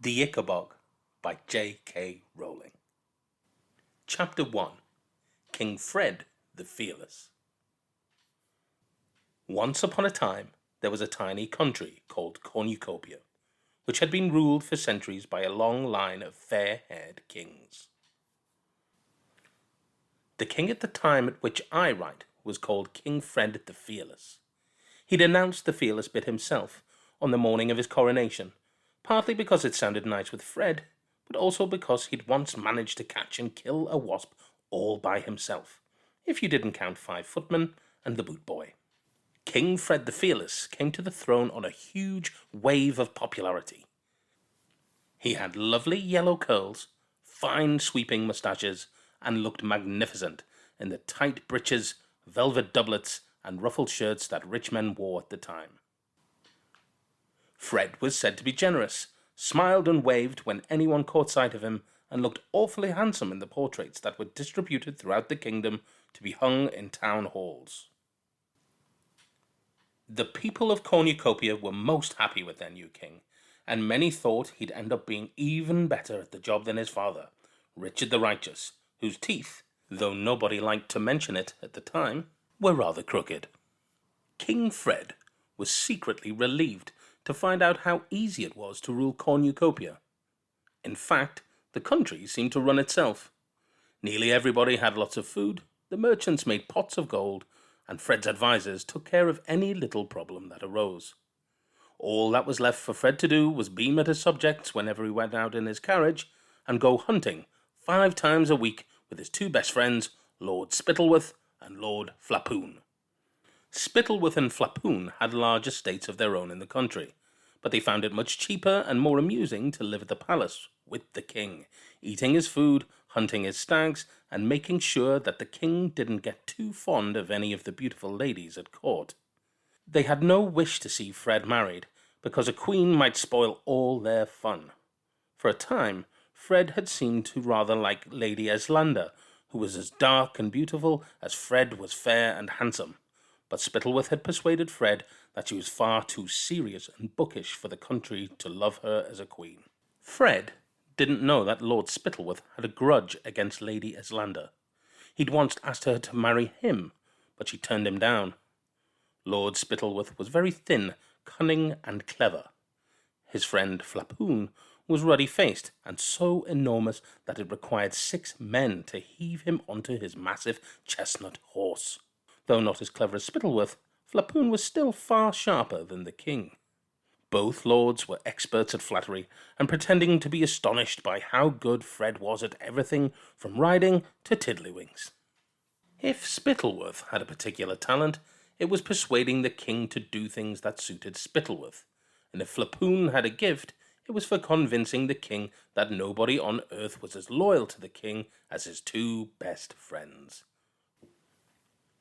The Ickabog by JK Rowling. Chapter 1. King Fred the Fearless. Once upon a time, there was a tiny country called Cornucopia, which had been ruled for centuries by a long line of fair-haired kings. The king at the time at which I write was called King Fred the Fearless. He'd announced the fearless bit himself on the morning of his coronation, partly because it sounded nice with Fred, but also because he'd once managed to catch and kill a wasp all by himself, if you didn't count 5 footmen and the boot boy. King Fred the Fearless came to the throne on a huge wave of popularity. He had lovely yellow curls, fine sweeping moustaches, and looked magnificent in the tight breeches, velvet doublets, and ruffled shirts that rich men wore at the time. Fred was said to be generous, smiled and waved when anyone caught sight of him, and looked awfully handsome in the portraits that were distributed throughout the kingdom to be hung in town halls. The people of Cornucopia were most happy with their new king, and many thought he'd end up being even better at the job than his father, Richard the Righteous, whose teeth, though nobody liked to mention it at the time, were rather crooked. King Fred was secretly relieved to find out how easy it was to rule Cornucopia. In fact, the country seemed to run itself. Nearly everybody had lots of food, the merchants made pots of gold, and Fred's advisors took care of any little problem that arose. All that was left for Fred to do was beam at his subjects whenever he went out in his carriage, and go hunting 5 times a week with his 2 best friends, Lord Spittleworth and Lord Flapoon. Spittleworth and Flapoon had large estates of their own in the country, but they found it much cheaper and more amusing to live at the palace with the king, eating his food, hunting his stags, and making sure that the king didn't get too fond of any of the beautiful ladies at court. They had no wish to see Fred married, because a queen might spoil all their fun. For a time, Fred had seemed to rather like Lady Eslander, who was as dark and beautiful as Fred was fair and handsome. But Spittleworth had persuaded Fred that she was far too serious and bookish for the country to love her as a queen. Fred didn't know that Lord Spittleworth had a grudge against Lady Eslander. He'd once asked her to marry him, but she turned him down. Lord Spittleworth was very thin, cunning, and clever. His friend Flapoon was ruddy-faced and so enormous that it required 6 men to heave him onto his massive chestnut horse. Though not as clever as Spittleworth, Flapoon was still far sharper than the king. Both lords were experts at flattery, and pretending to be astonished by how good Fred was at everything from riding to tiddlywinks. If Spittleworth had a particular talent, it was persuading the king to do things that suited Spittleworth, and if Flapoon had a gift, it was for convincing the king that nobody on earth was as loyal to the king as his 2 best friends.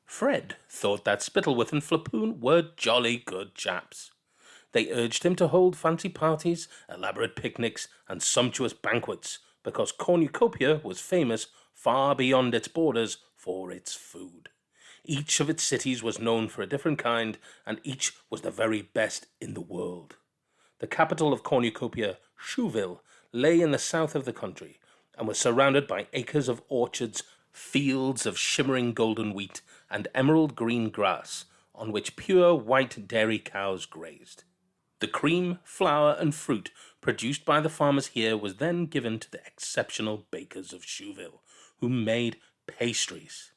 Fred thought that Spittleworth and Flapoon were jolly good chaps. They urged him to hold fancy parties, elaborate picnics, and sumptuous banquets, because Cornucopia was famous far beyond its borders for its food. Each of its cities was known for a different kind, and each was the very best in the world. The capital of Cornucopia, Chouville, lay in the south of the country, and was surrounded by acres of orchards, fields of shimmering golden wheat, and emerald green grass, on which pure white dairy cows grazed. The cream, flour, and fruit produced by the farmers here was then given to the exceptional bakers of Chouville, who made pastries.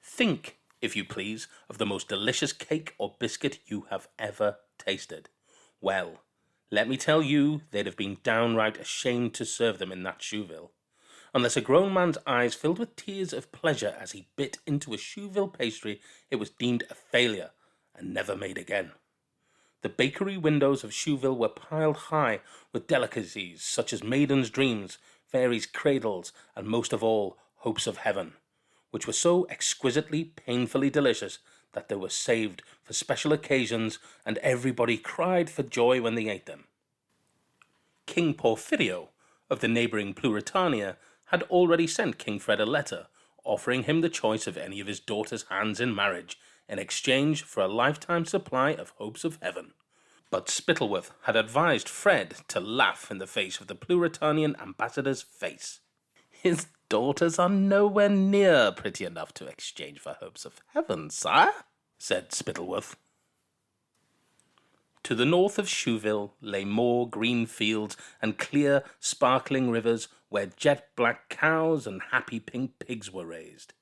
Think, if you please, of the most delicious cake or biscuit you have ever tasted. Well, let me tell you, they'd have been downright ashamed to serve them in that Chouville. Unless a grown man's eyes filled with tears of pleasure as he bit into a Chouville pastry, it was deemed a failure and never made again. The bakery windows of Chouville were piled high with delicacies such as maidens' dreams, fairies' cradles, and most of all, hopes of heaven, which were so exquisitely, painfully delicious that they were saved for special occasions, and everybody cried for joy when they ate them. King Porphyrio of the neighbouring Pluritania had already sent King Fred a letter, offering him the choice of any of his daughter's hands in marriage, in exchange for a lifetime supply of hopes of heaven. But Spittleworth had advised Fred to laugh in the face of the Pluritanian ambassador's face. "His daughters are nowhere near pretty enough to exchange for hopes of heaven, sire," said Spittleworth. To the north of Shoeville lay more green fields and clear, sparkling rivers where jet-black cows and happy pink pigs were raised.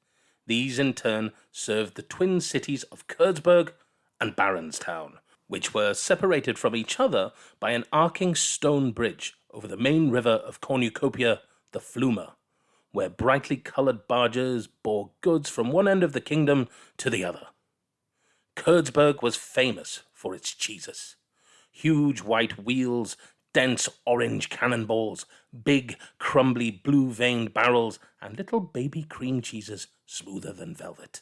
These, in turn, served the twin cities of Kurdsburg and Baronstown, which were separated from each other by an arcing stone bridge over the main river of Cornucopia, the Flumer, where brightly coloured barges bore goods from one end of the kingdom to the other. Kurdsburg was famous for its cheeses. Huge white wheels, dense orange cannonballs, big, crumbly, blue-veined barrels, and little baby cream cheeses smoother than velvet.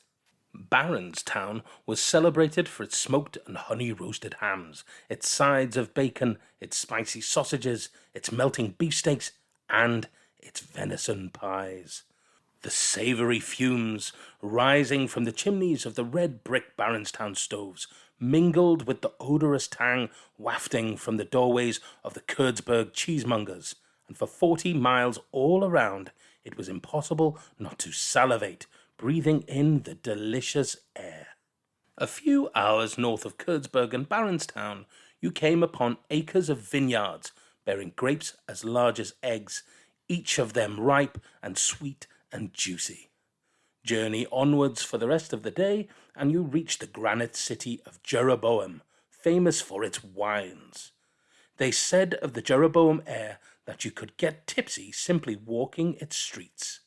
Baronstown was celebrated for its smoked and honey-roasted hams, its sides of bacon, its spicy sausages, its melting beefsteaks, and its venison pies. The savoury fumes rising from the chimneys of the red brick Baronstown stoves mingled with the odorous tang wafting from the doorways of the Kurdsburg cheesemongers, and for 40 miles all around it was impossible not to salivate, breathing in the delicious air. A few hours north of Kurdsburg and Baronstown, you came upon acres of vineyards bearing grapes as large as eggs, each of them ripe and sweet and juicy. Journey onwards for the rest of the day, and you reach the granite city of Jeroboam, famous for its wines. They said of the Jeroboam air that you could get tipsy simply walking its streets.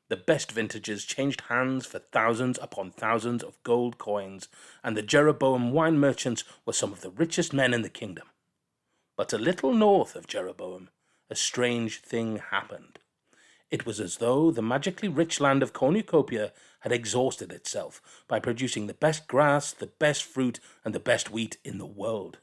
The best vintages changed hands for thousands upon thousands of gold coins, and the Jeroboam wine merchants were some of the richest men in the kingdom. But a little north of Jeroboam, a strange thing happened. It was as though the magically rich land of Cornucopia had exhausted itself by producing the best grass, the best fruit, and the best wheat in the world.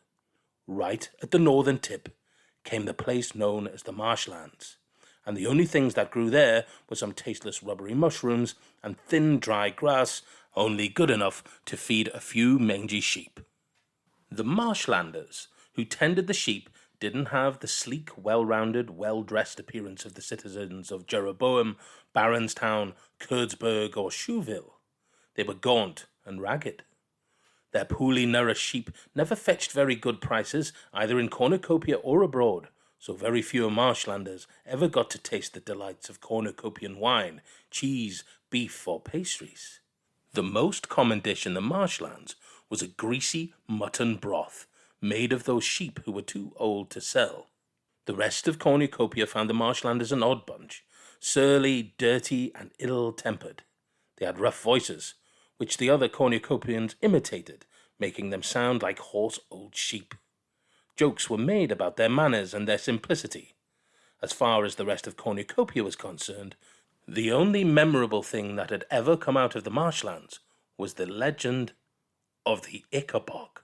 Right at the northern tip came the place known as the marshlands, and the only things that grew there were some tasteless rubbery mushrooms and thin dry grass, only good enough to feed a few mangy sheep. The marshlanders who tended the sheep didn't have the sleek, well-rounded, well-dressed appearance of the citizens of Jeroboam, Baronstown, Kurdsburg, or Shoeville. They were gaunt and ragged. Their poorly nourished sheep never fetched very good prices, either in Cornucopia or abroad, so very few marshlanders ever got to taste the delights of cornucopian wine, cheese, beef, or pastries. The most common dish in the marshlands was a greasy mutton broth, made of those sheep who were too old to sell. The rest of Cornucopia found the marshlanders an odd bunch, surly, dirty, and ill-tempered. They had rough voices, which the other Cornucopians imitated, making them sound like hoarse old sheep. Jokes were made about their manners and their simplicity. As far as the rest of Cornucopia was concerned, the only memorable thing that had ever come out of the marshlands was the legend of the Ickabog.